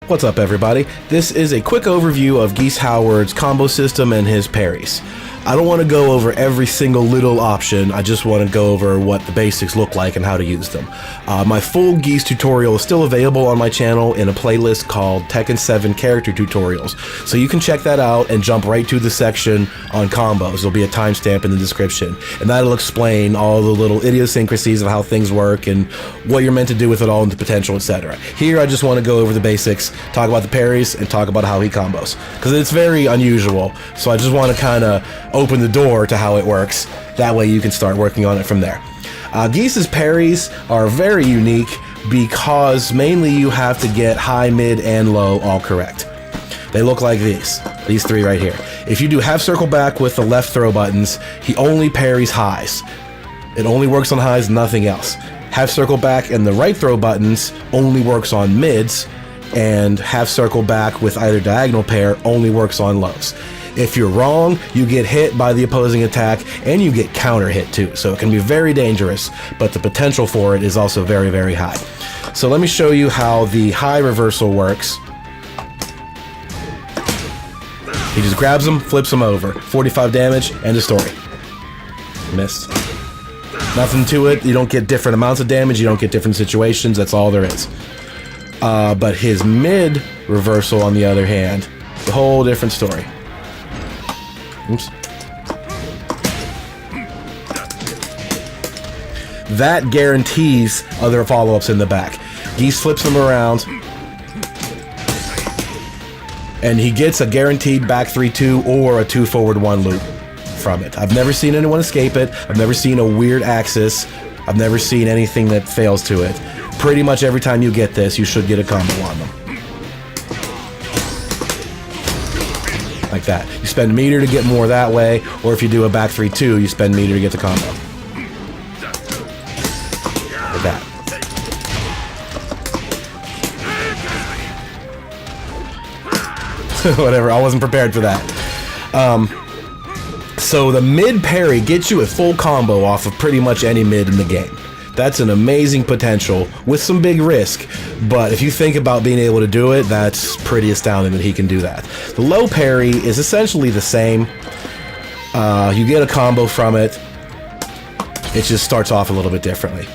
What's up, everybody? This is a quick overview of Geese Howard's combo system and his parries. I don't want to go over every single little option, I just want to go over what the basics look like and how to use them. My full Geese tutorial is still available on my channel in a playlist called Tekken 7 Character Tutorials, so you can check that out and jump right to the section on combos. There'll be a timestamp in the description, and that'll explain all the little idiosyncrasies of how things work and what you're meant to do with it all and the potential, etc. Here I just want to go over the basics, talk about the parries, and talk about how he combos, because it's very unusual, so I just want to kind of open the door to how it works. That way you can start working on it from there. Geese's parries are very unique because mainly you have to get high, mid, and low all correct. They look like these three right here. If you do half circle back with the left throw buttons, he only parries highs. It only works on highs, nothing else. Half circle back and the right throw buttons only works on mids, and half circle back with either diagonal pair only works on lows. If you're wrong, you get hit by the opposing attack, and you get counter hit too, so it can be very dangerous, but the potential for it is also very, very high. So let me show you how the high reversal works. He just grabs them, flips them over. 45 damage, end of story. Missed. Nothing to it, you don't get different amounts of damage, you don't get different situations, that's all there is. But his mid reversal, on the other hand, a whole different story. Oops. That guarantees other follow-ups in the back. Geese flips them around, and he gets a guaranteed back 3-2 or a 2 forward 1 loop from it. I've never seen anyone escape it. I've never seen a weird axis. I've never seen anything that fails to it. Pretty much every time you get this, you should get a combo on them. Like that. You spend meter to get more that way, or if you do a back 3-2, you spend meter to get the combo. Like that. Whatever, I wasn't prepared for that. So the mid parry gets you a full combo off of pretty much any mid in the game. That's an amazing potential with some big risk, but if you think about being able to do it, that's pretty astounding that he can do that. The low parry is essentially the same. You get a combo from it. It just starts off a little bit differently.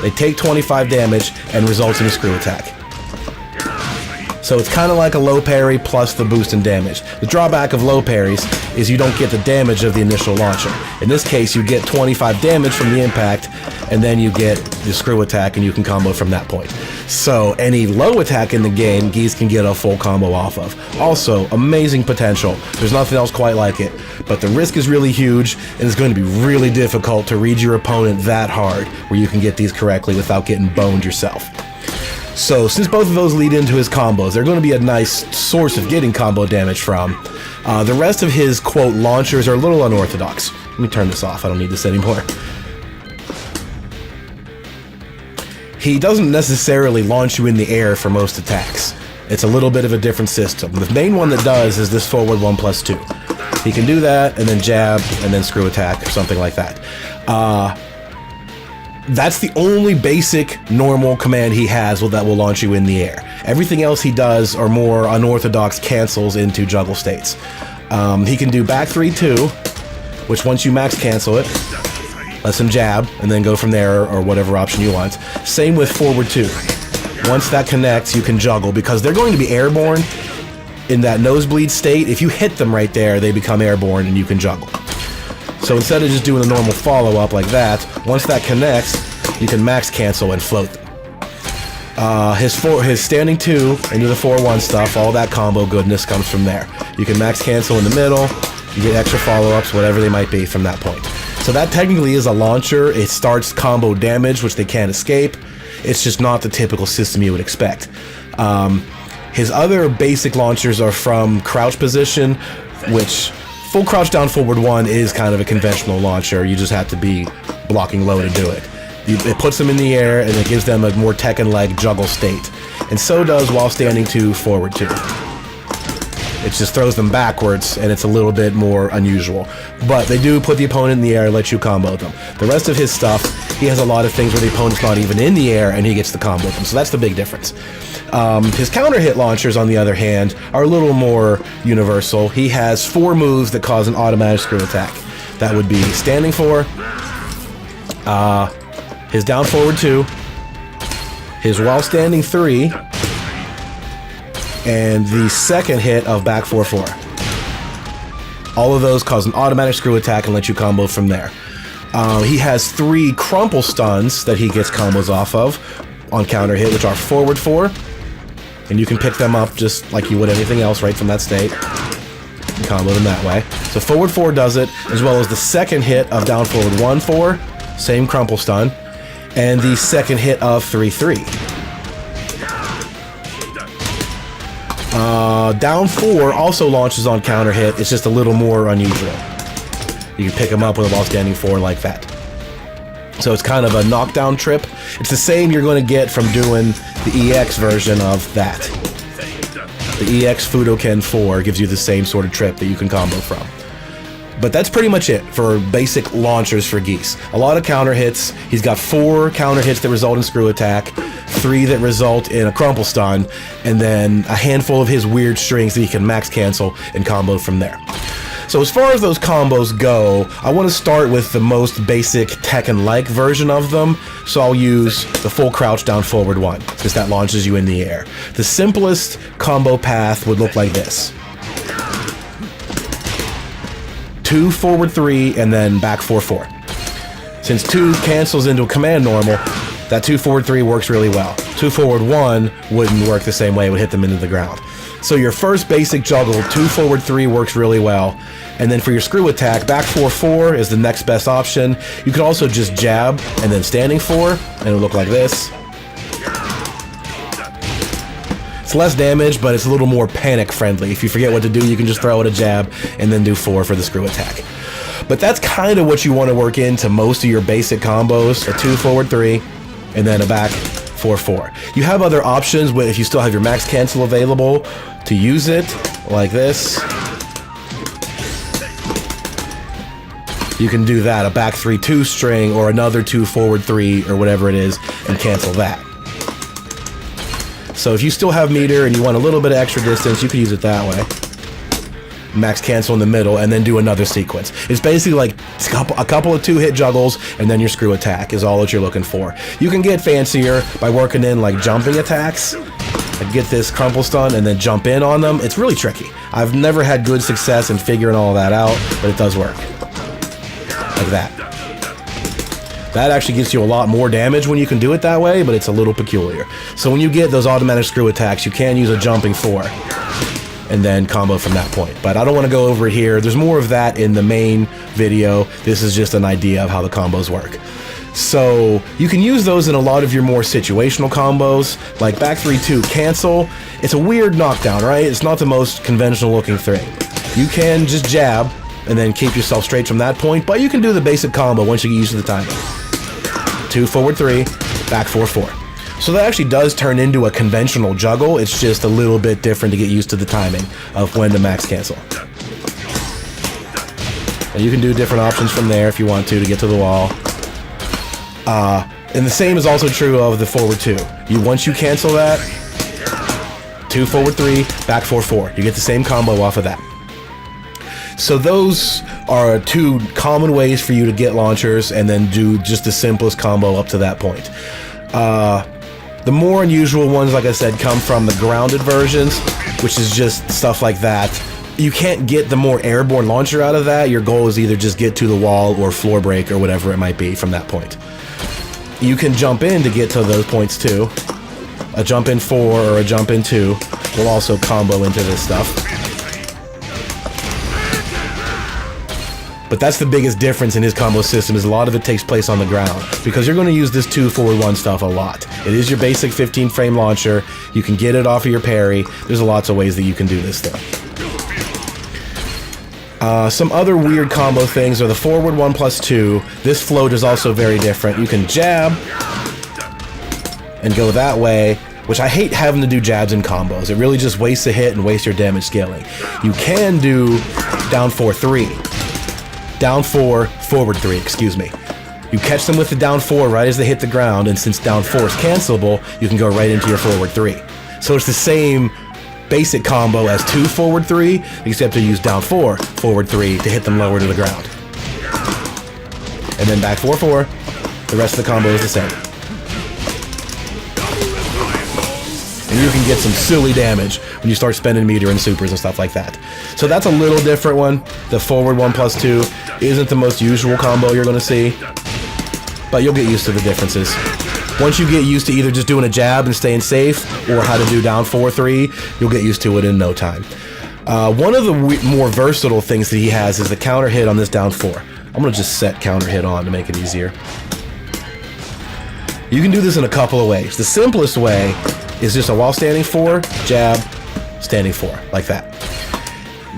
They take 25 damage and results in a screw attack. So it's kind of like a low parry plus the boost in damage. The drawback of low parries is you don't get the damage of the initial launcher. In this case, you get 25 damage from the impact, and then you get the screw attack, and you can combo from that point. So any low attack in the game, Geese can get a full combo off of. Also, amazing potential. There's nothing else quite like it. But the risk is really huge, and it's going to be really difficult to read your opponent that hard, where you can get these correctly without getting boned yourself. So, since both of those lead into his combos, they're going to be a nice source of getting combo damage from. The rest of his, quote, launchers are a little unorthodox. Let me turn this off, I don't need this anymore. He doesn't necessarily launch you in the air for most attacks. It's a little bit of a different system. The main one that does is this forward 1+2. He can do that, and then jab, and then screw attack, or something like that. That's the only basic normal command he has that will launch you in the air. Everything else he does are more unorthodox cancels into juggle states. He can do back 3-2, which once you max cancel it, lets him jab, and then go from there, or whatever option you want. Same with forward 2. Once that connects, you can juggle, because they're going to be airborne in that nosebleed state. If you hit them right there, they become airborne, and you can juggle. So instead of just doing a normal follow-up like that, once that connects, you can max cancel and float them. His standing 2 into the 4-1 stuff, all that combo goodness comes from there. You can max cancel in the middle, you get extra follow-ups, whatever they might be from that point. So that technically is a launcher. It starts combo damage, which they can't escape. It's just not the typical system you would expect. His other basic launchers are from crouch position, which full crouch down forward 1 is kind of a conventional launcher. You just have to be blocking low to do it. It puts them in the air, and it gives them a more Tekken-like juggle state. And so does while standing 2 forward 2. It just throws them backwards, and it's a little bit more unusual. But they do put the opponent in the air and let you combo them. The rest of his stuff he has a lot of things where the opponent's not even in the air and he gets the combo with them. So that's the big difference. His counter hit launchers, on the other hand, are a little more universal. He has 4 moves that cause an automatic screw attack. That would be standing 4, his down forward 2, his while standing 3, and the second hit of back 4-4. All of those cause an automatic screw attack and let you combo from there. He has 3 crumple stuns that he gets combos off of on counter hit, which are forward 4, and you can pick them up just like you would anything else right from that state. And combo them that way. So forward 4 does it, as well as the second hit of down forward 1-4, same crumple stun, and the second hit of 3-3. Down 4 also launches on counter hit. It's just a little more unusual. You can pick them up with a while standing 4 like that. So it's kind of a knockdown trip. It's the same you're going to get from doing the EX version of that. The EX Fudoken 4 gives you the same sort of trip that you can combo from. But that's pretty much it for basic launchers for Geese. A lot of counter hits. He's got 4 counter hits that result in screw attack, 3 that result in a crumple stun, and then a handful of his weird strings that he can max cancel and combo from there. So as far as those combos go, I want to start with the most basic Tekken-like version of them. So I'll use the full crouch down forward 1, because that launches you in the air. The simplest combo path would look like this. 2 forward 3 and then back 4-4. Since 2 cancels into a command normal, that 2 forward 3 works really well. 2 forward 1 wouldn't work the same way, it would hit them into the ground. So your first basic juggle, 2 forward 3 works really well. And then for your screw attack, back 4-4 is the next best option. You could also just jab and then standing 4, and it'll look like this. It's less damage, but it's a little more panic friendly. If you forget what to do, you can just throw out a jab and then do 4 for the screw attack. But that's kind of what you want to work into most of your basic combos. A 2 forward 3 and then a back 4-4. You have other options if you still have your max cancel available to use it, like this. You can do that, a back 3-2 string or another 2 forward 3 or whatever it is, and cancel that. So if you still have meter and you want a little bit of extra distance, you could use it that way. Max cancel in the middle and then do another sequence. It's basically like a couple of 2-hit juggles and then your screw attack is all that you're looking for. You can get fancier by working in like jumping attacks. Like get this crumple stun and then jump in on them. It's really tricky. I've never had good success in figuring all that out, but it does work. Like that. That actually gives you a lot more damage when you can do it that way, but it's a little peculiar. So when you get those automatic screw attacks, you can use a jumping 4 and then combo from that point. But I don't want to go over it here. There's more of that in the main video. This is just an idea of how the combos work. So you can use those in a lot of your more situational combos, like back 3-2 cancel. It's a weird knockdown, right? It's not the most conventional looking thing. You can just jab and then keep yourself straight from that point, but you can do the basic combo once you get used to the timing. 2 forward 3, back 4-4. So that actually does turn into a conventional juggle. It's just a little bit different to get used to the timing of when to max cancel. And you can do different options from there if you want to get to the wall. And the same is also true of the forward 2. Once you cancel that, 2 forward 3, back 4-4. You get the same combo off of that. So those are 2 common ways for you to get launchers and then do just the simplest combo up to that point. The more unusual ones, like I said, come from the grounded versions, which is just stuff like that. You can't get the more airborne launcher out of that. Your goal is either just get to the wall or floor break or whatever it might be from that point. You can jump in to get to those points too. A jump in 4 or a jump in 2 will also combo into this stuff. But that's the biggest difference in his combo system, is a lot of it takes place on the ground, because you're going to use this 2 forward 1 stuff a lot. It is your basic 15 frame launcher. You can get it off of your parry. There's lots of ways that you can do this thing. Some other weird combo things are the forward 1+2. This float is also very different. You can jab and go that way, which I hate having to do jabs in combos. It really just wastes a hit and wastes your damage scaling. You can do down 4-3. Down 4, forward 3, excuse me. You catch them with the down 4 right as they hit the ground, and since down 4 is cancelable, you can go right into your forward 3. So it's the same basic combo as 2 forward 3, except you use down 4 forward 3 to hit them lower to the ground. And then back 4-4. The rest of the combo is the same. And you can get some silly damage when you start spending meter and supers and stuff like that. So that's a little different one. The forward 1+2 isn't the most usual combo you're going to see, but you'll get used to the differences. Once you get used to either just doing a jab and staying safe, or how to do down 4-3, you'll get used to it in no time. One of the more versatile things that he has is the counter hit on this down 4. I'm going to just set counter hit on to make it easier. You can do this in a couple of ways. The simplest way is just a while standing 4, jab, standing 4, like that.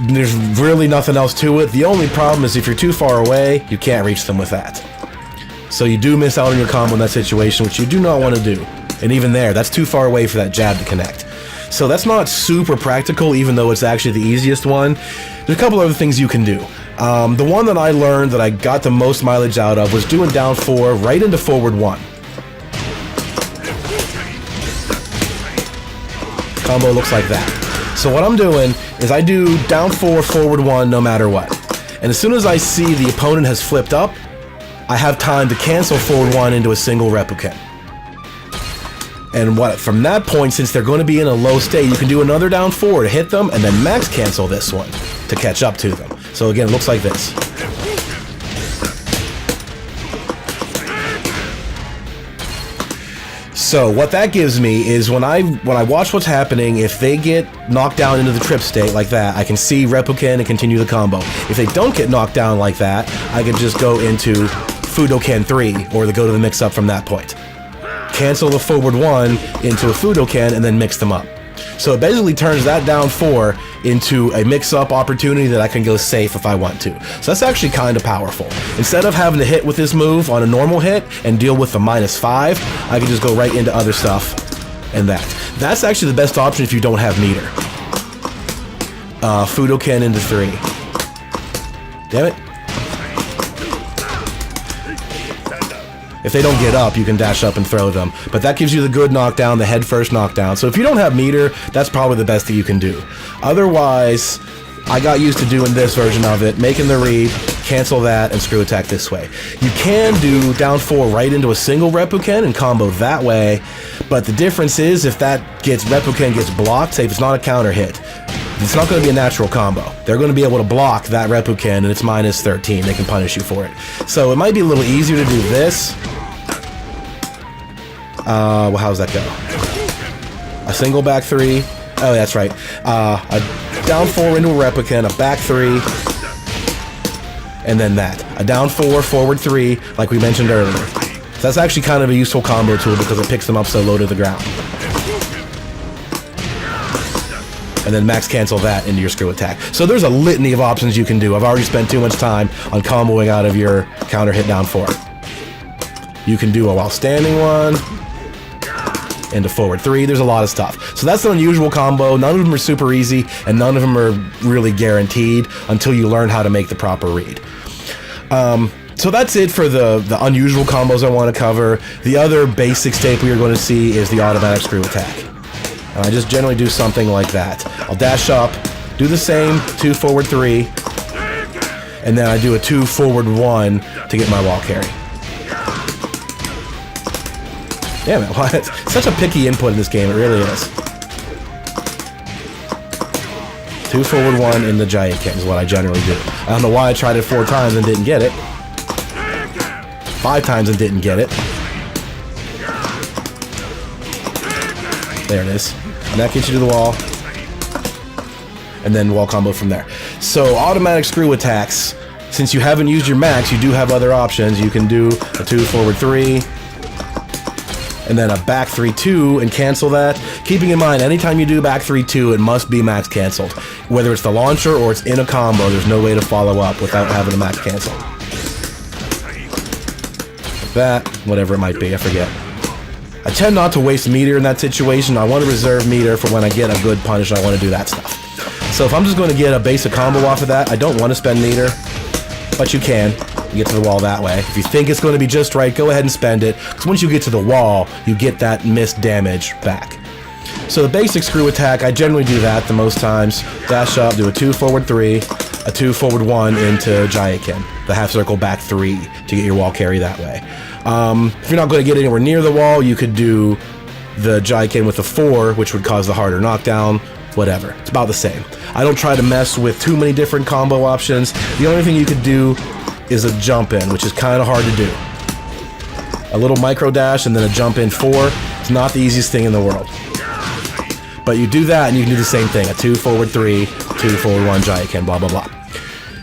There's really nothing else to it. The only problem is if you're too far away, you can't reach them with that. So you do miss out on your combo in that situation, which you do not want to do. And even there, that's too far away for that jab to connect. So that's not super practical, even though it's actually the easiest one. There's a couple other things you can do. The one that I learned that I got the most mileage out of was doing down 4 right into forward 1. Combo looks like that. So what I'm doing is I do down 4, forward 1, no matter what. And as soon as I see the opponent has flipped up, I have time to cancel forward 1 into a single replicant. And from that point, since they're going to be in a low state, you can do another down 4 to hit them, and then max cancel this one to catch up to them. So again, it looks like this. So what that gives me is when I watch what's happening, if they get knocked down into the trip state like that, I can see replicant and continue the combo. If they don't get knocked down like that, I can just go into Fudoken 3, or go to the mix-up from that point. Cancel the forward 1 into a Fudoken and then mix them up. So it basically turns that down 4 into a mix-up opportunity that I can go safe if I want to. So that's actually kind of powerful. Instead of having to hit with this move on a normal hit and deal with the -5, I can just go right into other stuff and that. That's actually the best option if you don't have meter. Fudoken into 3. Damn it. If they don't get up, you can dash up and throw them. But that gives you the good knockdown, the head first knockdown. So if you don't have meter, that's probably the best that you can do. Otherwise, I got used to doing this version of it, making the read, cancel that, and screw attack this way. You can do down 4 right into a single replicant and combo that way, but the difference is if that replicant gets blocked, say if it's not a counter hit, it's not going to be a natural combo. They're going to be able to block that replicant, and it's -13. They can punish you for it. So it might be a little easier to do this. Well, how does that go? A single back 3. Oh, that's right. A down 4 into a replicant, a back 3, and then that. A down 4, forward 3, like we mentioned earlier. So that's actually kind of a useful combo tool because it picks them up so low to the ground. And then max cancel that into your screw attack. So there's a litany of options you can do. I've already spent too much time on comboing out of your counter hit down 4. You can do a while standing one, into forward 3. There's a lot of stuff. So that's an unusual combo. None of them are super easy, and none of them are really guaranteed until you learn how to make the proper read. So that's it for the unusual combos I want to cover. The other basic staple you're going to see is the automatic screw attack. And I just generally do something like that. I'll dash up, do the same, 2 forward 3, and then I do a 2 forward 1 to get my wall carry. Damn it, it's such a picky input in this game, it really is. 2 forward 1 in the giant kick is what I generally do. I don't know why I tried it 4 times and didn't get it. 5 times and didn't get it. There it is. And that gets you to the wall. And then wall combo from there. So automatic screw attacks, since you haven't used your max, you do have other options. You can do a 2 forward 3, and then a back 3-2 and cancel that. Keeping in mind, anytime you do back 3-2, it must be max canceled. Whether it's the launcher or it's in a combo, there's no way to follow up without having a max cancel. Like that, whatever it might be, I forget. I tend not to waste meter in that situation. I want to reserve meter for when I get a good punish and I want to do that stuff. So if I'm just going to get a basic combo off of that, I don't want to spend meter, but you can. You get to the wall that way. If you think it's going to be just right, go ahead and spend it, because once you get to the wall, you get that missed damage back. So the basic screw attack, I generally do that the most times. Dash up, do a 2 forward 3, a 2 forward 1 into Giant-ken. The half circle back 3 to get your wall carry that way. If you're not going to get anywhere near the wall, you could do the Giant-ken with a 4, which would cause the harder knockdown. Whatever. It's about the same. I don't try to mess with too many different combo options. The only thing you could do is a jump in, which is kind of hard to do. A little micro dash and then a jump in 4. It's not the easiest thing in the world. But you do that and you can do the same thing. A 2 forward 3, 2 forward 1 Giant-ken, blah, blah, blah.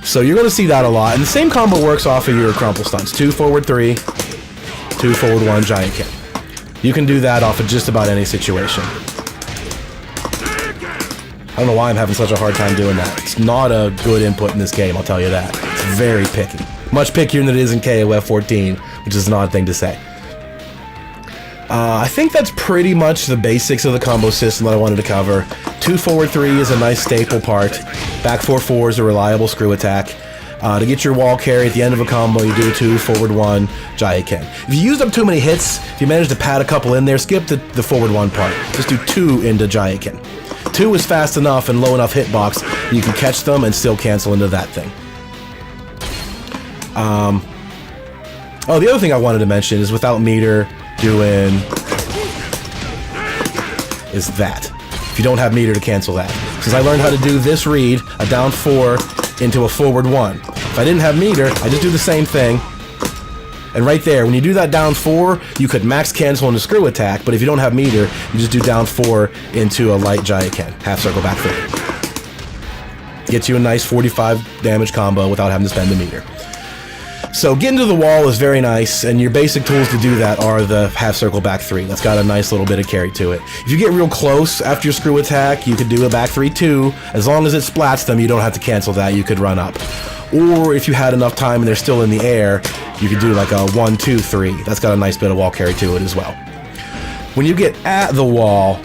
So you're going to see that a lot. And the same combo works off of your crumple stunts. 2 forward 3, 2 forward 1 Giant-ken. You can do that off of just about any situation. I don't know why I'm having such a hard time doing that. It's not a good input in this game, I'll tell you that. It's very picky. Much pickier than it is in KOF 14, which is an odd thing to say. I think that's pretty much the basics of the combo system that I wanted to cover. 2 forward 3 is a nice staple part. Back 4-4 is a reliable screw attack. To get your wall carry at the end of a combo, you do 2 forward 1 Giant-ken. If you used up too many hits, if you manage to pad a couple in there, skip the forward 1 part. Just do 2 into Giant-ken. 2 is fast enough and low enough hitbox, you can catch them and still cancel into that thing. Oh, the other thing I wanted to mention is without meter, doing is that. If you don't have meter to cancel that. Since I learned how to do this read, a down 4 into a forward 1. If I didn't have meter, I just do the same thing. And right there, when you do that down 4, you could max cancel into screw attack, but if you don't have meter, you just do down 4 into a light Giant-ken. Half circle back 3. Gets you a nice 45 damage combo without having to spend the meter. So getting to the wall is very nice, and your basic tools to do that are the half circle back 3. That's got a nice little bit of carry to it. If you get real close after your screw attack, you could do a back 3-2. As long as it splats them, you don't have to cancel that. You could run up. Or if you had enough time and they're still in the air, you could do like a 1-2-3. That's got a nice bit of wall carry to it as well. When you get at the wall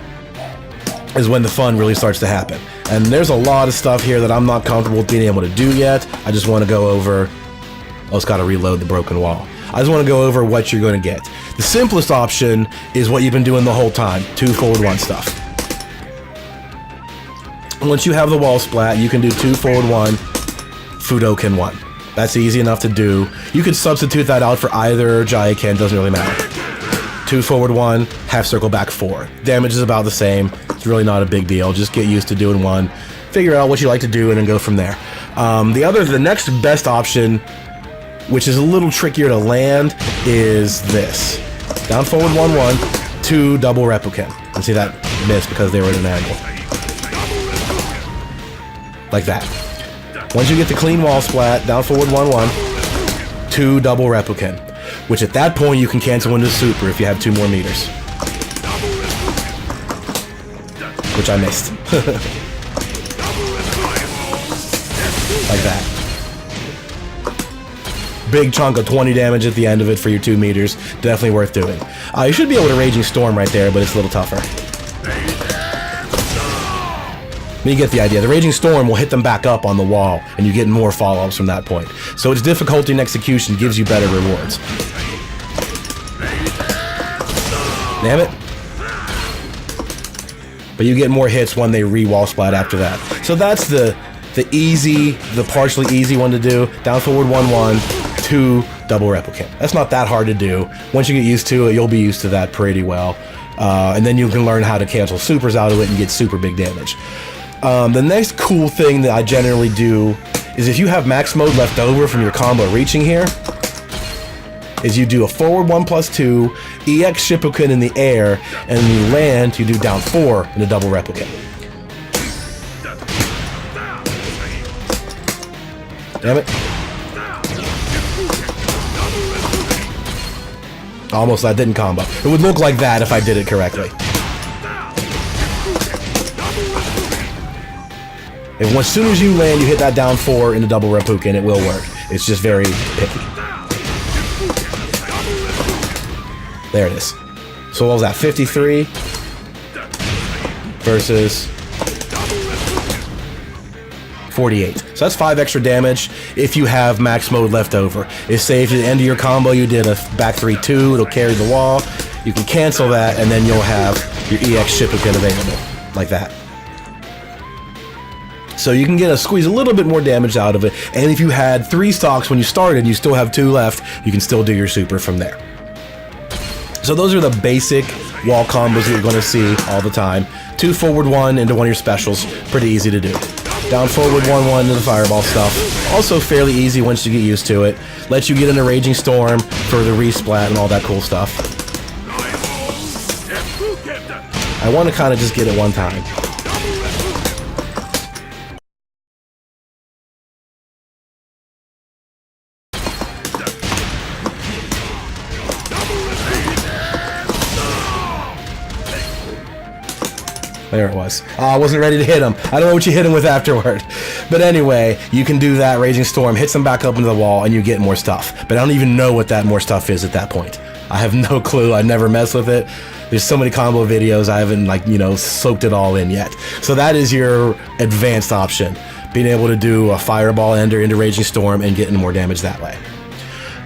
is when the fun really starts to happen. And there's a lot of stuff here that I'm not comfortable with being able to do yet. I just want to go over... Oh, it's got to reload the broken wall. I just want to go over what you're going to get. The simplest option is what you've been doing the whole time. 2 forward 1 stuff. Once you have the wall splat, you can do 2 forward 1, Fudoken 1. That's easy enough to do. You could substitute that out for either Giant-ken, doesn't really matter. 2 forward 1, half circle back 4. Damage is about the same. It's really not a big deal. Just get used to doing 1. Figure out what you like to do and then go from there. The next best option, which is a little trickier to land, is this. Down forward 1-1, 2 double Reppuken. And see that missed because they were at an angle. Like that. Once you get the clean wall splat, down forward 1-1, 2 double Reppuken. Which at that point you can cancel into super if you have 2 more meters. Which I missed. Like that. Big chunk of 20 damage at the end of it for your 2 meters. Definitely worth doing. You should be able to Raging Storm right there, but it's a little tougher. You get the idea. The Raging Storm will hit them back up on the wall, and you get more follow-ups from that point. So its difficulty and execution gives you better rewards. Damn it. But you get more hits when they re-wall splat after that. So that's the partially easy one to do. Down forward 1-1. 2 double Reppuken. That's not that hard to do. Once you get used to it, you'll be used to that pretty well. And then you can learn how to cancel supers out of it and get super big damage. The next cool thing that I generally do is if you have max mode left over from your combo reaching here, is you do a forward 1+2, EX Shippuken in the air, and when you land, you do down 4 in a double Reppuken. Damn it. Almost, that didn't combo. It would look like that if I did it correctly. If as soon as you land, you hit that down 4 into double Reppuken, it will work. It's just very picky. There it is. So what was that? 53 versus 48. So that's 5 extra damage if you have max mode left over. If, say, if at the end of your combo you did a back 3-2, it'll carry the wall. You can cancel that, and then you'll have your EX Shiplicate available, like that. So you can squeeze a little bit more damage out of it, and if you had 3 stocks when you started and you still have 2 left, you can still do your super from there. So those are the basic wall combos that you're going to see all the time. 2 forward 1 into one of your specials, pretty easy to do. Down forward 1-1 into the fireball stuff, also fairly easy once you get used to it. Lets you get into Raging Storm for the resplat and all that cool stuff. I want to kind of just get it one time. There it was. Oh, I wasn't ready to hit him. I don't know what you hit him with afterward. But anyway, you can do that. Raging Storm hits him back up into the wall, and you get more stuff. But I don't even know what that more stuff is at that point. I have no clue. I never mess with it. There's so many combo videos. I haven't, like, you know, soaked it all in yet. So that is your advanced option. Being able to do a Fireball Ender into Raging Storm and getting more damage that way.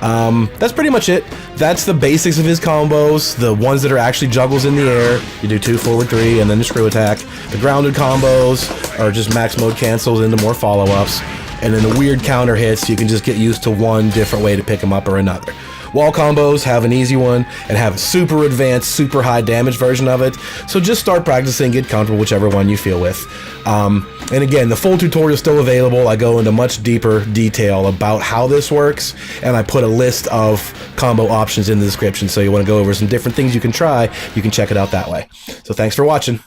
That's pretty much it. That's the basics of his combos. The ones that are actually juggles in the air, you do 2 forward 3 and then the screw attack. The grounded combos are just max mode cancels into more follow-ups. And then the weird counter hits, you can just get used to one different way to pick them up or another. Wall combos have an easy one and have a super advanced, super high damage version of it. So just start practicing, get comfortable whichever one you feel with. And again, the full tutorial is still available. I go into much deeper detail about how this works, and I put a list of combo options in the description. So you want to go over some different things you can try, you can check it out that way. So thanks for watching.